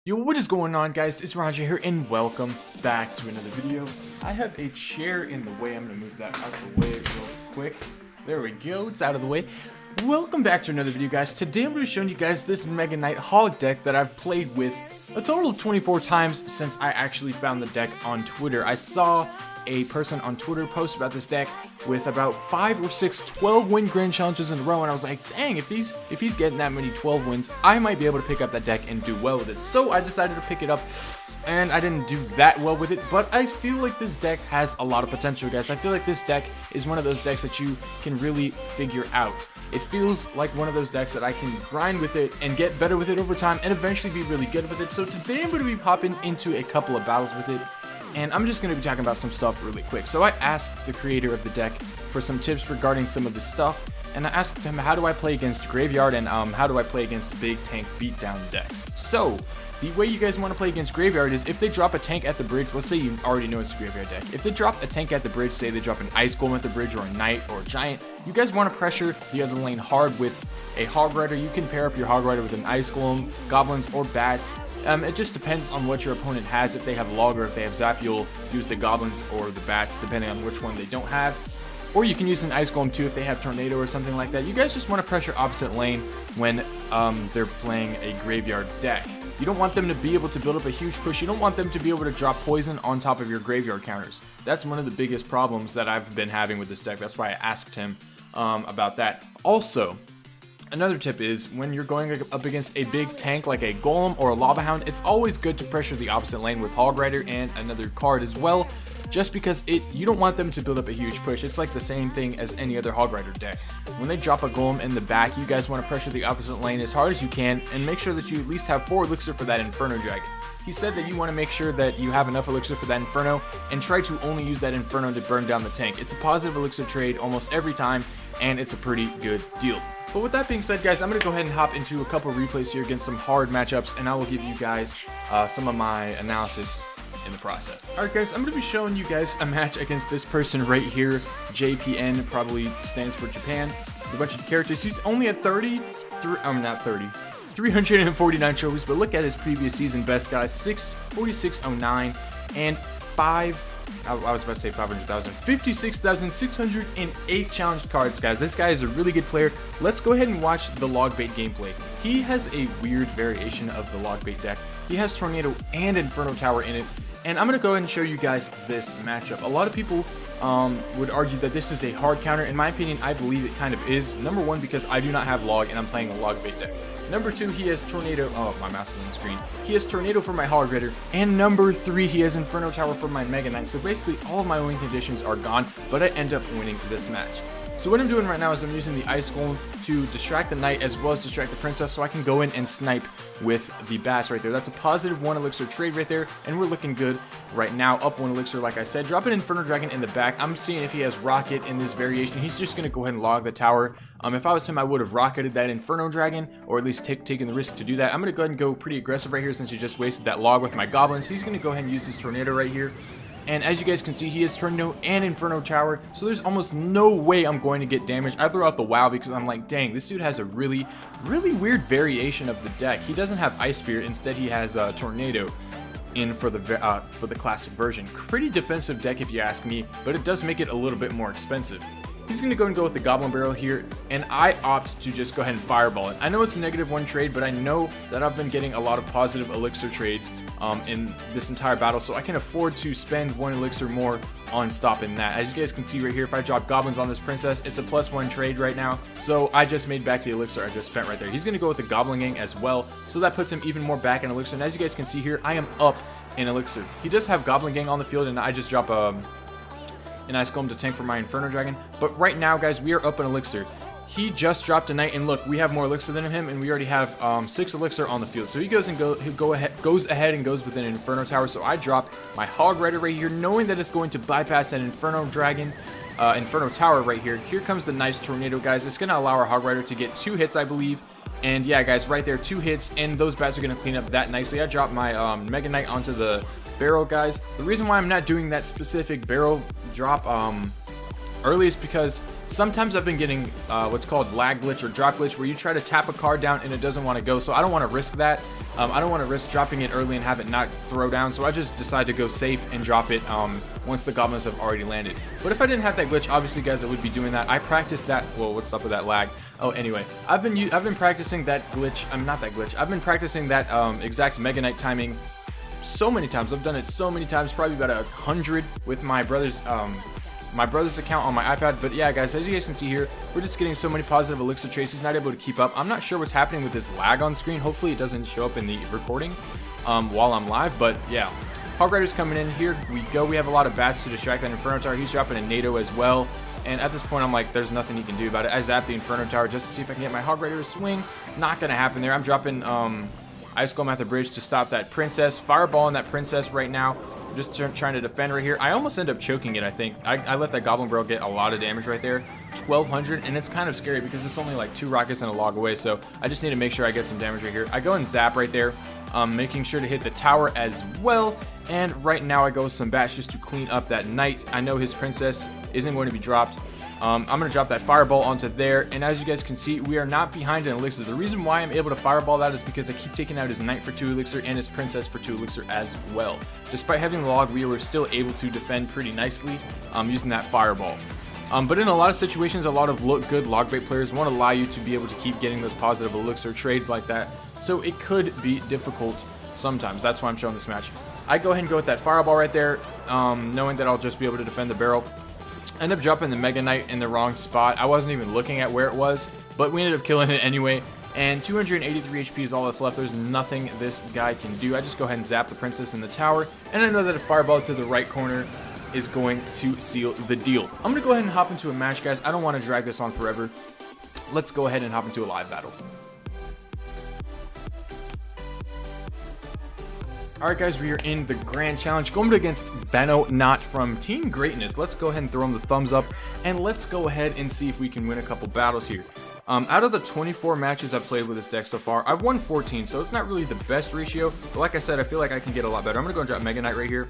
Yo, what is going on, guys? It's Ronja here, and welcome back to another video. I have a chair in the way. I'm gonna move that out of the way real quick. There we go, it's out of the way. Welcome back to another video, guys. Today I'm gonna be showing you guys this Mega Knight HOG deck that I've played with a total of 24 times since I actually found the deck on Twitter. I saw a person on Twitter post about this deck with about 5 or 6 12-win grand challenges in a row, and I was like, dang, if he's getting that many 12 wins, I might be able to pick up that deck and do well with it. So I decided to pick it up, and I didn't do that well with it, but I feel like this deck has a lot of potential, guys. I feel like this deck is one of those decks that you can really figure out. It feels like one of those decks that I can grind with it and get better with it over time and eventually be really good with it. So today I'm going to be popping into a couple of battles with it, and I'm just going to be talking about some stuff really quick. So I asked the creator of the deck for some tips regarding some of the stuff, and I asked him, how do I play against Graveyard, and how do I play against big tank beatdown decks? So the way you guys want to play against Graveyard is if they drop a tank at the bridge, let's say you already know it's a Graveyard deck. If they drop a tank at the bridge, say they drop an Ice Golem at the bridge, or a Knight, or a Giant, you guys want to pressure the other lane hard with a Hog Rider. You can pair up your Hog Rider with an Ice Golem, Goblins, or Bats. It just depends on what your opponent has. If they have Log or if they have Zap, you'll use the Goblins or the Bats, depending on which one they don't have. Or you can use an Ice Golem too if they have Tornado or something like that. You guys just want to pressure opposite lane when they're playing a Graveyard deck. You don't want them to be able to build up a huge push. You don't want them to be able to drop poison on top of your Graveyard counters. That's one of the biggest problems that I've been having with this deck. That's why I asked him about that. Also, another tip is when you're going up against a big tank like a Golem or a Lava Hound, it's always good to pressure the opposite lane with Hog Rider and another card as well, just because you don't want them to build up a huge push. It's like the same thing as any other Hog Rider deck. When they drop a Golem in the back, you guys want to pressure the opposite lane as hard as you can and make sure that you at least have 4 Elixir for that Inferno Dragon. He said that you want to make sure that you have enough Elixir for that Inferno and try to only use that Inferno to burn down the tank. It's a positive Elixir trade almost every time, and it's a pretty good deal. But with that being said, guys, I'm going to go ahead and hop into a couple replays here against some hard matchups, and I will give you guys some of my analysis in the process. Alright, guys, I'm going to be showing you guys a match against this person right here. JPN probably stands for Japan. A bunch of characters. He's only at 349 trophies, but look at his previous season best, guys. 4609 and 56,608 challenged cards, guys. This guy is a really good player. Let's go ahead and watch the log bait gameplay. He has a weird variation of the log bait deck. He has Tornado and Inferno Tower in it, and I'm going to go ahead and show you guys this matchup. A lot of people would argue that this is a hard counter. In my opinion, I believe it kind of is. Number one, because I do not have log and I'm playing a log bait deck. Number two, he has Tornado. Oh, my mouse is on the screen. He has Tornado for my Hog Rider. And number three, he has Inferno Tower for my Mega Knight. So basically, all of my win conditions are gone, but I end up winning this match. So what I'm doing right now is I'm using the Ice Golem to distract the Knight as well as distract the Princess, so I can go in and snipe with the Bats right there. That's a positive 1 Elixir trade right there, and we're looking good right now. Up 1 Elixir, like I said. Drop an Inferno Dragon in the back. I'm seeing if he has Rocket in this variation. He's just going to go ahead and log the tower. If I was him, I would have rocketed that Inferno Dragon, or at least taken the risk to do that. I'm going to go ahead and go pretty aggressive right here since he just wasted that log with my Goblins. He's going to go ahead and use his Tornado right here. And as you guys can see, he has Tornado and Inferno Tower, so there's almost no way I'm going to get damage. I threw out the WoW because I'm like, dang, this dude has a really weird variation of the deck. He doesn't have Ice Spirit, instead he has Tornado in for the classic version. Pretty defensive deck if you ask me, but it does make it a little bit more expensive. He's going to go and go with the Goblin Barrel here, and I opt to just go ahead and Fireball it. I know it's a -1 trade, but I know that I've been getting a lot of positive Elixir trades in this entire battle, so I can afford to spend 1 Elixir more on stopping that. As you guys can see right here, if I drop Goblins on this Princess, it's a +1 trade right now, so I just made back the Elixir I just spent right there. He's going to go with the Goblin Gang as well, so that puts him even more back in Elixir, and as you guys can see here, I am up in Elixir. He does have Goblin Gang on the field, and I just drop an Ice Golem to tank for my Inferno Dragon. But right now, guys, we are up in Elixir. He just dropped a Knight, and look, we have more Elixir than him, and we already have 6 Elixir on the field. So he goes ahead and goes with an Inferno Tower. So I drop my Hog Rider right here, knowing that it's going to bypass that Inferno Dragon, Inferno Tower right here. Here comes the nice Tornado, guys. It's going to allow our Hog Rider to get 2 hits, I believe. And yeah, guys, right there, 2 hits, and those Bats are going to clean up that nicely. I dropped my Mega Knight onto the barrel, guys. The reason why I'm not doing that specific barrel drop Early is because sometimes I've been getting what's called lag glitch or drop glitch, where you try to tap a card down and it doesn't want to go. So I don't want to risk that. I don't want to risk dropping it early and have it not throw down. So I just decide to go safe and drop it once the goblins have already landed. But if I didn't have that glitch, obviously, guys, I would be doing that. I practiced that. Whoa, what's up with that lag? Oh, anyway, I've been practicing that glitch. Not that glitch. I've been practicing that exact Mega Knight timing so many times. I've done it so many times, probably about 100 with my brother's account on my iPad. But yeah, guys, as you guys can see here, we're just getting so many positive elixir traits. He's not able to keep up. I'm not sure what's happening with this lag on screen. Hopefully it doesn't show up in the recording while I'm live. But yeah, Hog Rider's coming in. Here we go. We have a lot of bats to distract that Inferno Tower. He's dropping a NATO as well. And at this point, I'm like, there's nothing he can do about it. I zap the Inferno Tower just to see if I can get my Hog Rider to swing. Not going to happen there. I'm dropping Ice Golem at the bridge to stop that Princess. Fireball on that Princess right now. Just trying to defend right here. I almost end up choking it, I think. I let that Goblin Girl get a lot of damage right there. 1,200, and it's kind of scary because it's only like 2 rockets and a log away, so I just need to make sure I get some damage right here. I go and zap right there, making sure to hit the tower as well. And right now I go with some bats just to clean up that Knight. I know his Princess isn't going to be dropped. I'm going to drop that Fireball onto there, and as you guys can see, we are not behind an Elixir. The reason why I'm able to Fireball that is because I keep taking out his Knight for 2 Elixir and his Princess for 2 Elixir as well. Despite having the log, we were still able to defend pretty nicely using that Fireball. But in a lot of situations, a lot of good log bait players won't allow you to be able to keep getting those positive Elixir trades like that, so it could be difficult sometimes. That's why I'm showing this match. I go ahead and go with that Fireball right there, knowing that I'll just be able to defend the barrel. End up dropping the Mega Knight in the wrong spot. I wasn't even looking at where it was, but we ended up killing it anyway. And 283 HP is all that's left. There's nothing this guy can do. I just go ahead and zap the Princess in the tower, and I know that a Fireball to the right corner is going to seal the deal. I'm going to go ahead and hop into a match, guys. I don't want to drag this on forever. Let's go ahead and hop into a live battle. Alright guys, we are in the Grand Challenge going against Not from Team Greatness. Let's go ahead and throw him the thumbs up, and let's go ahead and see if we can win a couple battles here. Out of the 24 matches I've played with this deck so far, I've won 14, so it's not really the best ratio, but like I said, I feel like I can get a lot better. I'm going to go and drop Mega Knight right here.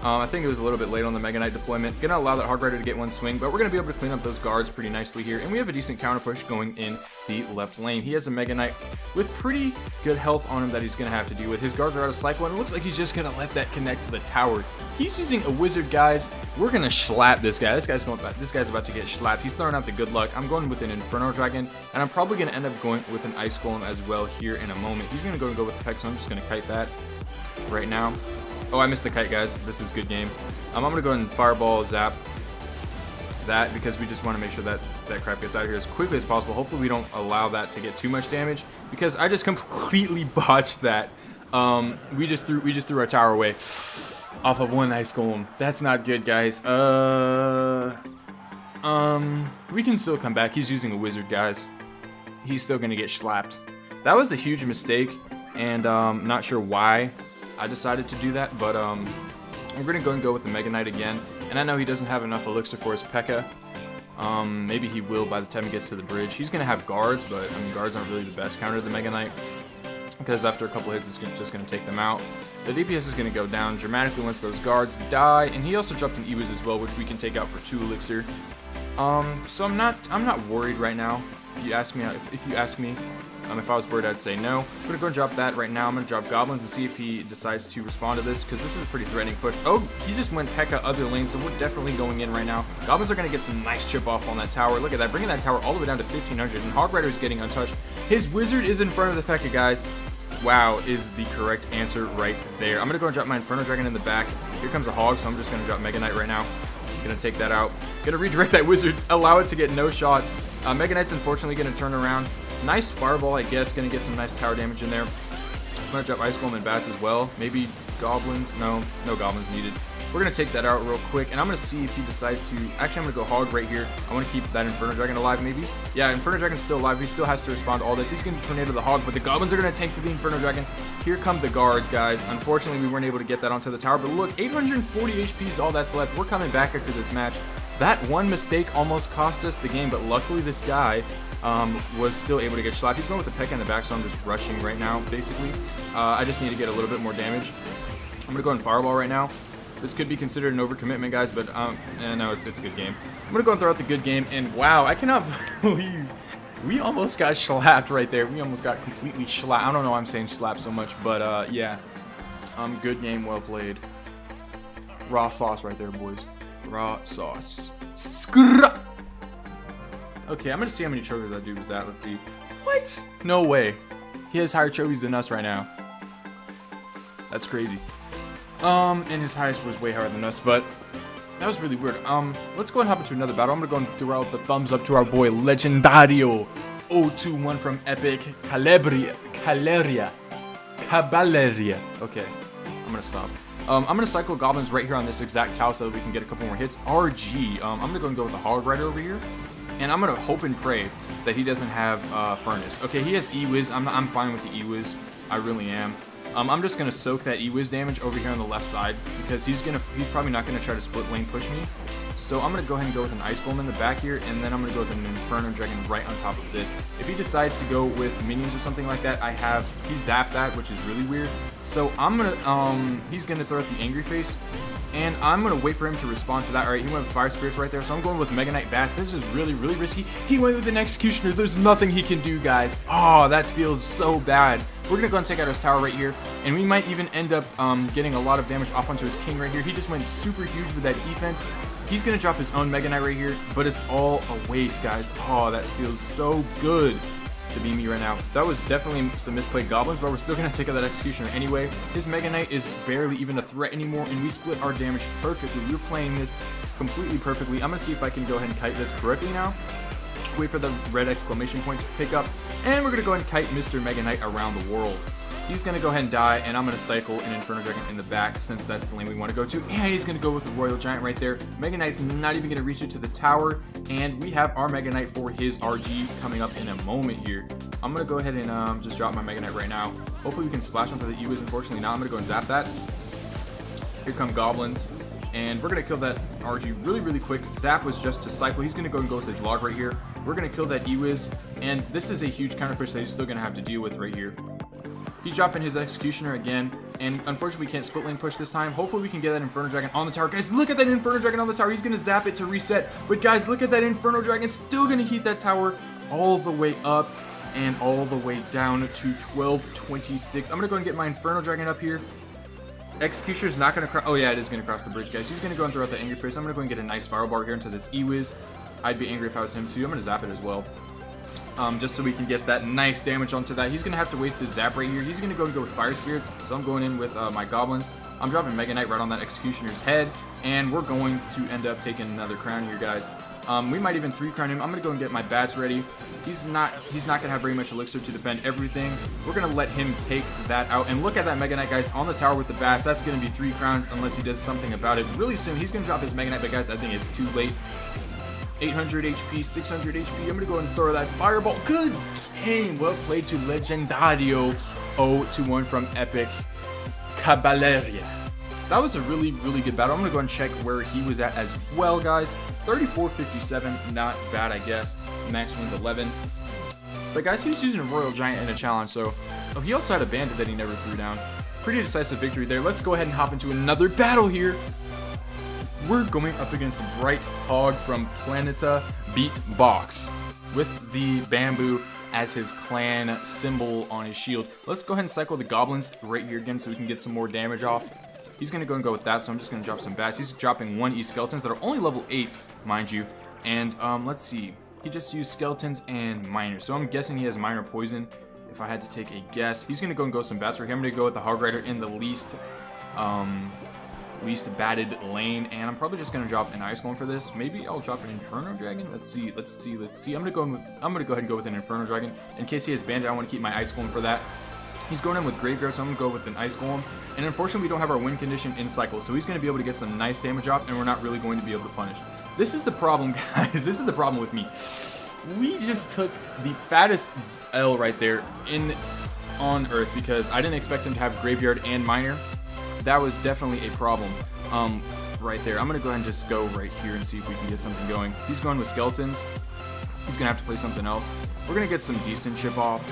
I think it was a little bit late on the Mega Knight deployment. Gonna allow that Hog Rider to get one swing, but we're gonna be able to clean up those guards pretty nicely here. And we have a decent counter push going in the left lane. He has a Mega Knight with pretty good health on him that he's gonna have to deal with. His guards are out of cycle, and it looks like he's just gonna let that connect to the tower. He's using a wizard, guys. We're gonna schlap this guy. This guy's about to get schlapped. He's throwing out the good luck. I'm going with an Inferno Dragon, and I'm probably gonna end up going with an Ice Golem as well here in a moment. He's gonna go with the Peck, so I'm just gonna kite that right now. Oh, I missed the kite, guys. This is good game. I'm going to go ahead and Fireball Zap that because we just want to make sure that that crap gets out of here as quickly as possible. Hopefully we don't allow that to get too much damage because I just completely botched that. We just threw our tower away off of one Ice Golem. That's not good, guys. We can still come back. He's using a wizard, guys. He's still going to get slapped. That was a huge mistake, and not sure why I decided to do that, but we're going to go and go with the Mega Knight again. And I know he doesn't have enough elixir for his P.E.K.K.A. Maybe he will by the time he gets to the bridge. He's going to have guards, but I mean, guards aren't really the best counter to the Mega Knight because after a couple hits, it's just going to take them out. The DPS is going to go down dramatically once those guards die, and he also dropped an Ewiz as well, which we can take out for 2 elixir. So I'm not worried right now. If you ask me, if I was worried, I'd say no. I'm gonna go and drop that right now. I'm gonna drop Goblins and see if he decides to respond to this, because this is a pretty threatening push. Oh, he just went P.E.K.K.A. other lane, so we're definitely going in right now. Goblins are gonna get some nice chip off on that tower. Look at that, bringing that tower all the way down to 1500, and Hog Rider is getting untouched. His Wizard is in front of the P.E.K.K.A. guys. Wow is the correct answer right there. I'm gonna go and drop my Inferno Dragon in the back. Here comes a Hog, so I'm just gonna drop Mega Knight right now. Gonna take that out. Gonna redirect that Wizard, allow it to get no shots. Mega Knight's unfortunately gonna turn around. Nice Fireball, I guess. Gonna get some nice tower damage in there. I'm gonna drop Ice Golem and Bats as well. Maybe Goblins. No Goblins needed. We're gonna take that out real quick, and I'm gonna see if he decides to. Actually, I'm gonna go Hog right here. I want to keep that Inferno Dragon alive, maybe. Yeah, Inferno Dragon's still alive. He still has to respond to all this. He's gonna Tornado the Hog, but the Goblins are gonna tank for the Inferno Dragon. Here come the guards, guys. Unfortunately, we weren't able to get that onto the tower, but look, 840 HP is all that's left. We're coming back after this match. That one mistake almost cost us the game, but luckily this guy was still able to get slapped. He's going with the P.E.K.K.A. in the back, so I'm just rushing right now, basically. I just need to get a little bit more damage. I'm going to go and Fireball right now. This could be considered an overcommitment, guys, but no, it's a good game. I'm gonna go and throw out the good game, and wow, I cannot believe we almost got slapped right there. We almost got completely slapped. I don't know why I'm saying slap so much, but yeah. Good game, well played. Raw sauce right there, boys. Raw sauce. Skrrr. Okay, I'm gonna see how many trophies that dude was at. Let's see. What? No way. He has higher trophies than us right now. That's crazy. And his highest was way higher than us, but that was really weird. Let's go and hop into another battle. I'm gonna go and throw out the thumbs up to our boy Legendario 021 from Epic Caballeria. Okay, I'm gonna stop. I'm gonna cycle goblins right here on this exact tile so that we can get a couple more hits. RG. I'm gonna go and go with the hog rider over here, and I'm gonna hope and pray that he doesn't have furnace. Okay, he has E-Wiz. I'm fine with the E-Wiz. I really am. I'm just gonna soak that E-Wiz damage over here on the left side because he's probably not gonna try to split lane push me. So I'm gonna go ahead and go with an Ice Golem in the back here, and then I'm gonna go with an Inferno Dragon right on top of this. If he decides to go with minions or something like that, he zapped that, which is really weird. So I'm gonna he's gonna throw out the Angry Face, and I'm gonna wait for him to respond to that. All right, he went with Fire Spirits right there, so I'm going with Mega Knight Bass. This is really risky. He went with an Executioner. There's nothing he can do, guys. Oh, that feels so bad. We're gonna go and take out his tower right here, and we might even end up getting a lot of damage off onto his king right here. He just went super huge with that defense. He's gonna drop his own Mega Knight right here, but it's all a waste, guys. Oh, that feels so good to be me right now. That was definitely some misplayed goblins, but we're still gonna take out that Executioner anyway. His Mega Knight is barely even a threat anymore, and we split our damage perfectly. We're playing this completely perfectly. I'm gonna see if I can go ahead and kite this correctly now. Wait for the red exclamation point to pick up, and we're gonna go ahead and kite Mr. Mega Knight around the world. He's gonna go ahead and die, and I'm gonna cycle an Inferno Dragon in the back since that's the lane we want to go to. And he's gonna go with the Royal Giant right there. Mega Knight's not even gonna reach it to the tower, and we have our Mega Knight for his RG coming up in a moment here. I'm gonna go ahead and just drop my Mega Knight right now. Hopefully we can splash onto the E-Wiz. Unfortunately not. I'm gonna go and zap that. Here come goblins, and we're gonna kill that RG really quick. Zap was just to cycle. He's gonna go with his log right here. We're gonna kill that E-Wiz, and this is a huge counter push that he's still gonna have to deal with right here. He's dropping his Executioner again, and unfortunately we can't split lane push this time. Hopefully we can get that Inferno Dragon on the tower. Guys, look at that Inferno Dragon on the tower. He's gonna zap it to reset, but guys, look at that Inferno Dragon. Still gonna heat that tower all the way up and all the way down to 1226. I'm gonna go and get my Inferno Dragon up here. Executioner's not gonna cross. Oh yeah, it is gonna cross the bridge, guys. He's gonna go and throw out the Angry Face. I'm gonna go and get a nice Fireball here into this E-Wiz. I'd be angry if I was him too. I'm gonna zap it as well. Just so we can get that nice damage onto that. He's gonna have to waste his zap right here. He's gonna go and go with Fire Spirits, so I'm going in with my goblins. I'm dropping Mega Knight right on that Executioner's head, and we're going to end up taking another crown here, guys. We might even 3-crown him. I'm gonna go and get my bats ready. He's not gonna have very much elixir to defend everything. We're gonna let him take that out, and look at that Mega Knight, guys, on the tower with the bats. That's gonna be 3 crowns unless he does something about it really soon. He's gonna drop his Mega Knight, but guys, I think it's too late. 800 HP, 600 HP. I'm gonna go and throw that Fireball. Good game. Well played to Legendario 021 from Epic Caballeria. That was a really good battle. I'm gonna go and check where he was at as well, guys. 3457, not bad, I guess. Max wins 11. But guys, he was using a Royal Giant in a challenge, so he also had a Bandit that he never threw down. Pretty decisive victory there. Let's go ahead and hop into another battle here. We're going up against Bright Hog from Planeta Beatbox with the bamboo as his clan symbol on his shield. Let's go ahead and cycle the goblins right here again so we can get some more damage off. He's going to go and go with that, so I'm just going to drop some bats. He's dropping 1 E-Skeletons that are only level 8, mind you. And let's see. He just used Skeletons and Minor, so I'm guessing he has Minor Poison if I had to take a guess. He's going to go and go some bats right here. I'm going to go with the Hog Rider in the least batted lane, and I'm probably just gonna drop an Ice Golem for this. Maybe I'll drop an Inferno Dragon. Let's see. I'm gonna go ahead and go with an Inferno Dragon in case he has Bandit. I want to keep my Ice Golem for that. He's going in with Graveyard, so I'm gonna go with an Ice Golem. And unfortunately, we don't have our win condition in cycle, so he's gonna be able to get some nice damage off, and we're not really going to be able to punish. This is the problem, guys. This is the problem with me. We just took the fattest L right there on Earth because I didn't expect him to have Graveyard and Minor. That was definitely a problem right there. I'm going to go ahead and just go right here and see if we can get something going. He's going with Skeletons. He's going to have to play something else. We're going to get some decent chip off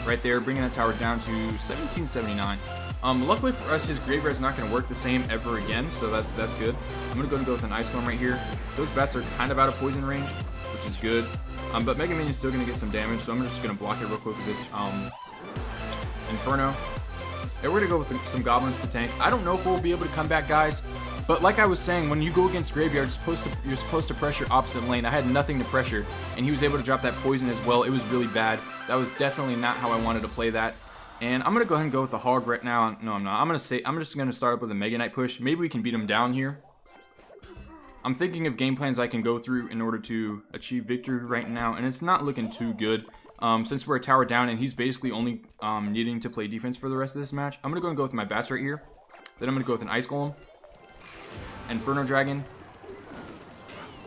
right there, bringing that tower down to 1779. Luckily for us, his graveyard's not going to work the same ever again, so that's good. I'm going to go with an Ice Golem right here. Those bats are kind of out of poison range, which is good. But Mega Minion's still going to get some damage, so I'm just going to block it real quick with this Inferno. And we're going to go with some Goblins to tank. I don't know if we'll be able to come back, guys. But like I was saying, when you go against Graveyard, you're supposed to pressure opposite lane. I had nothing to pressure, and he was able to drop that poison as well. It was really bad. That was definitely not how I wanted to play that. And I'm going to go ahead and go with the Hog right now. No, I'm not. I'm just going to start up with a Mega Knight push. Maybe we can beat him down here. I'm thinking of game plans I can go through in order to achieve victory right now, and it's not looking too good. Since we're a tower down and he's basically only needing to play defense for the rest of this match, I'm going to go with my bats right here. Then I'm going to go with an Ice Golem. Inferno Dragon.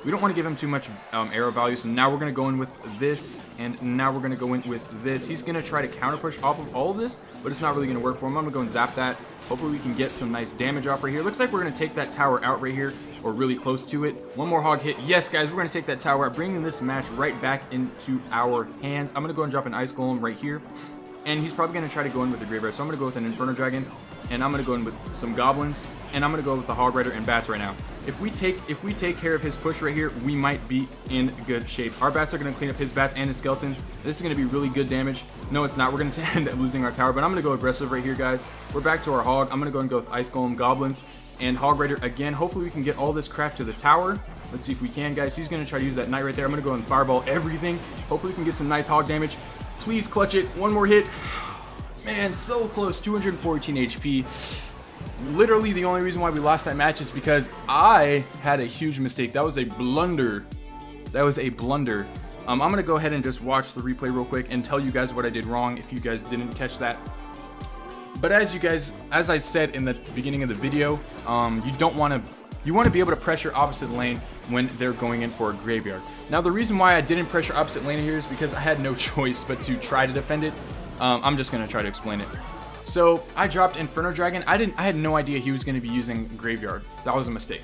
We don't want to give him too much arrow value, so now we're going to go in with this, and now we're going to go in with this. He's going to try to counter push off of all of this, but it's not really going to work for him. I'm going to go and zap that. Hopefully we can get some nice damage off right here. Looks like we're going to take that tower out right here, or really close to it. One more hog hit. Yes, guys, we're going to take that tower out, bringing this match right back into our hands. I'm going to go and drop an Ice Golem right here, and he's probably going to try to go in with the Graveyard, so I'm going to go with an Inferno Dragon, and I'm going to go in with some Goblins, and I'm going to go with the Hog Rider and Bats right now. If we take care of his push right here, we might be in good shape. Our Bats are going to clean up his Bats and his Skeletons. This is going to be really good damage. No, it's not. We're going to end up losing our tower, but I'm going to go aggressive right here, guys. We're back to our Hog. I'm going to go and go with Ice Golem, Goblins, and Hog Rider again. Hopefully we can get all this crap to the tower. Let's see if we can, guys. He's going to try to use that Knight right there. I'm going to go and Fireball everything. Hopefully we can get some nice Hog damage. Please clutch it. One more hit. Man, so close. 214 HP. Literally the only reason why we lost that match is because I had a huge mistake. That was a blunder. That was a blunder. I'm going to go ahead and just watch the replay real quick and tell you guys what I did wrong if you guys didn't catch that. But as I said in the beginning of the video, you want to be able to pressure opposite lane when they're going in for a Graveyard. Now the reason why I didn't pressure opposite lane here is because I had no choice but to try to defend it. I'm just going to try to explain it. So I dropped Inferno Dragon. I had no idea he was going to be using Graveyard. That was a mistake.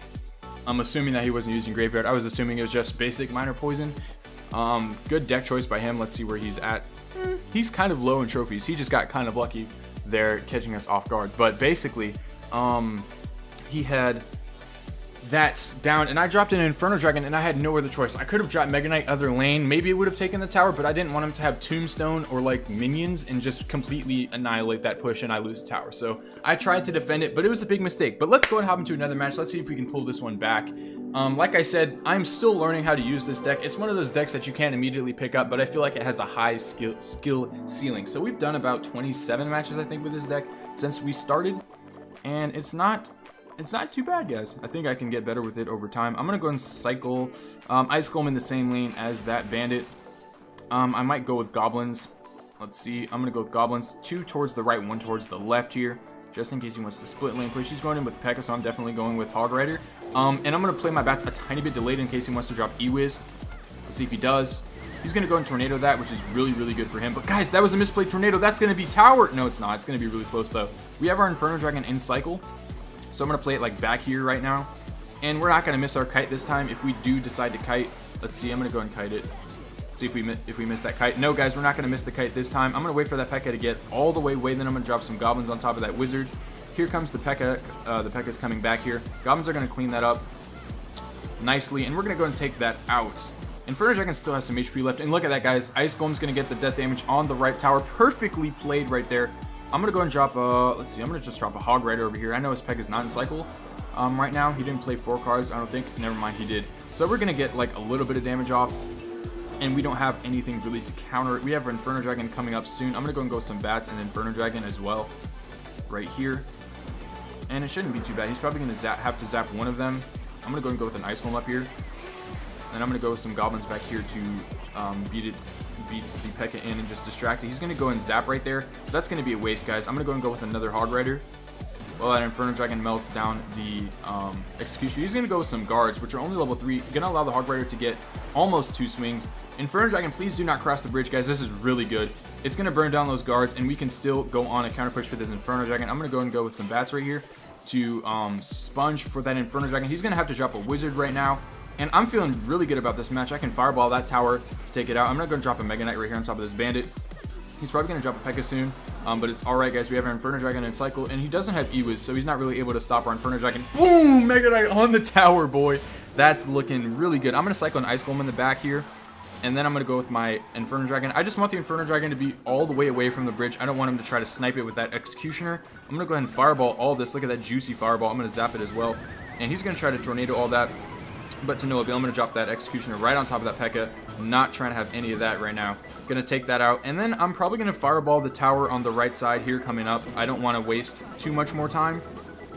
I'm assuming that he wasn't using Graveyard. I was assuming it was just basic minor poison. Good deck choice by him. Let's see where he's at. He's kind of low in trophies. He just got kind of lucky there catching us off guard. But basically, he had that down, and I dropped an Inferno Dragon, and I had no other choice. I could have dropped Mega Knight other lane. Maybe it would have taken the tower, but I didn't want him to have Tombstone or like minions and just completely annihilate that push and I lose the tower. So I tried to defend it, but it was a big mistake. But let's go and hop into another match. Let's see if we can pull this one back. Like I said, I'm still learning how to use this deck. It's one of those decks that you can't immediately pick up, but I feel like it has a high skill ceiling. So we've done about 27 matches, I think, with this deck since we started, and it's not too bad, guys. I think I can get better with it over time. I'm going to go and cycle Ice Golem in the same lane as that Bandit. I might go with Goblins. Let's see. I'm going to go with Goblins. 2 towards the right, 1 towards the left here, just in case he wants to split lane push. He's going in with P.E.K.K.A, so I'm definitely going with Hog Rider. And I'm going to play my Bats a tiny bit delayed in case he wants to drop E-Wiz. Let's see if he does. He's going to go and Tornado that, which is really, really good for him. But guys, that was a misplayed Tornado. That's going to be Tower. No, it's not. It's going to be really close, though. We have our Inferno Dragon in cycle. So I'm going to play it like back here right now. And we're not going to miss our kite this time. If we do decide to kite, let's see. I'm going to go and kite it. See if we miss that kite. No, guys, we're not going to miss the kite this time. I'm going to wait for that P.E.K.K.A to get all the way away. Then I'm going to drop some Goblins on top of that Wizard. Here comes the P.E.K.K.A. The P.E.K.K.A is coming back here. Goblins are going to clean that up nicely. And we're going to go and take that out. Inferno Dragon still has some HP left. And look at that, guys. Ice Golem's going to get the death damage on the right tower. Perfectly played right there. I'm going to go and drop let's see, I'm going to just drop a Hog Rider over here. I know his P.E.K.K.A is not in cycle right now. He didn't play 4 cards, I don't think. Never mind, he did. So we're going to get like a little bit of damage off. And we don't have anything really to counter it. We have Inferno Dragon coming up soon. I'm going to go and go with some Bats and Inferno Dragon as well. Right here. And it shouldn't be too bad. He's probably going to have to zap one of them. I'm going to go and go with an Ice Golem up here. And I'm going to go with some Goblins back here to beat the P.E.K.K.A in and just distract it. He's going to go and zap right there. That's going to be a waste, guys. I'm going to go and go with another Hog Rider. Well, that Inferno Dragon melts down the Executioner. He's going to go with some Guards, which are only level 3. Going to allow the Hog Rider to get almost 2 swings. Inferno Dragon, please do not cross the bridge, guys. This is really good. It's going to burn down those Guards, and we can still go on a counter push for this Inferno Dragon. I'm going to go and go with some Bats right here to sponge for that Inferno Dragon. He's going to have to drop a Wizard right now. And I'm feeling really good about this match. I can Fireball that tower to take it out. I'm going to go and drop a Mega Knight right here on top of this Bandit. He's probably going to drop a P.E.K.K.A soon, but it's alright, guys. We have our Inferno Dragon in cycle, and he doesn't have Ewiz, so he's not really able to stop our Inferno Dragon. Boom! Mega Knight on the tower, boy. That's looking really good. I'm going to cycle an Ice Golem in the back here, and then I'm going to go with my Inferno Dragon. I just want the Inferno Dragon to be all the way away from the bridge. I don't want him to try to snipe it with that Executioner. I'm going to go ahead and Fireball all this. Look at that juicy Fireball. I'm going to zap it as well, and he's going to try to Tornado all that. But to no avail, I'm going to drop that Executioner right on top of that P.E.K.K.A. Not trying to have any of that right now. Going to take that out. And then I'm probably going to Fireball the tower on the right side here coming up. I don't want to waste too much more time.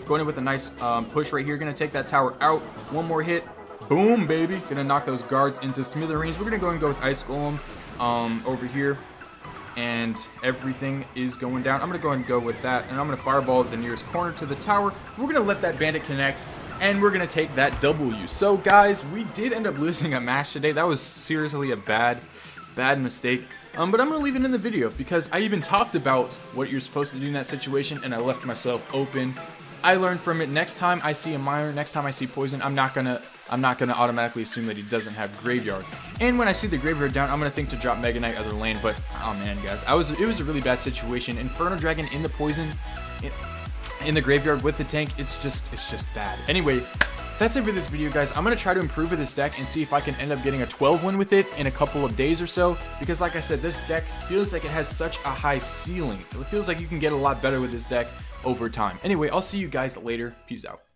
Going in with a nice push right here. Going to take that tower out. One more hit. Boom, baby. Going to knock those guards into smithereens. We're going to go and go with Ice Golem over here. And everything is going down. I'm going to go and go with that. And I'm going to Fireball the nearest corner to the tower. We're going to let that Bandit connect. And we're going to take that W. So, guys, we did end up losing a match today. That was seriously a bad mistake. But I'm going to leave it in the video because I even talked about what you're supposed to do in that situation, and I left myself open. I learned from it. Next time I see a Miner, next time I see Poison, I'm not gonna automatically assume that he doesn't have Graveyard. And when I see the Graveyard down, I'm gonna think to drop Mega Knight other lane. But oh man, guys, it was a really bad situation. Inferno Dragon in the Poison. In the Graveyard with the tank, it's just bad. Anyway, that's it for this video, guys. I'm going to try to improve with this deck and see if I can end up getting a 12 win with it in a couple of days or so, because like I said, this deck feels like it has such a high ceiling. It feels like you can get a lot better with this deck over time. Anyway, I'll see you guys later. Peace out.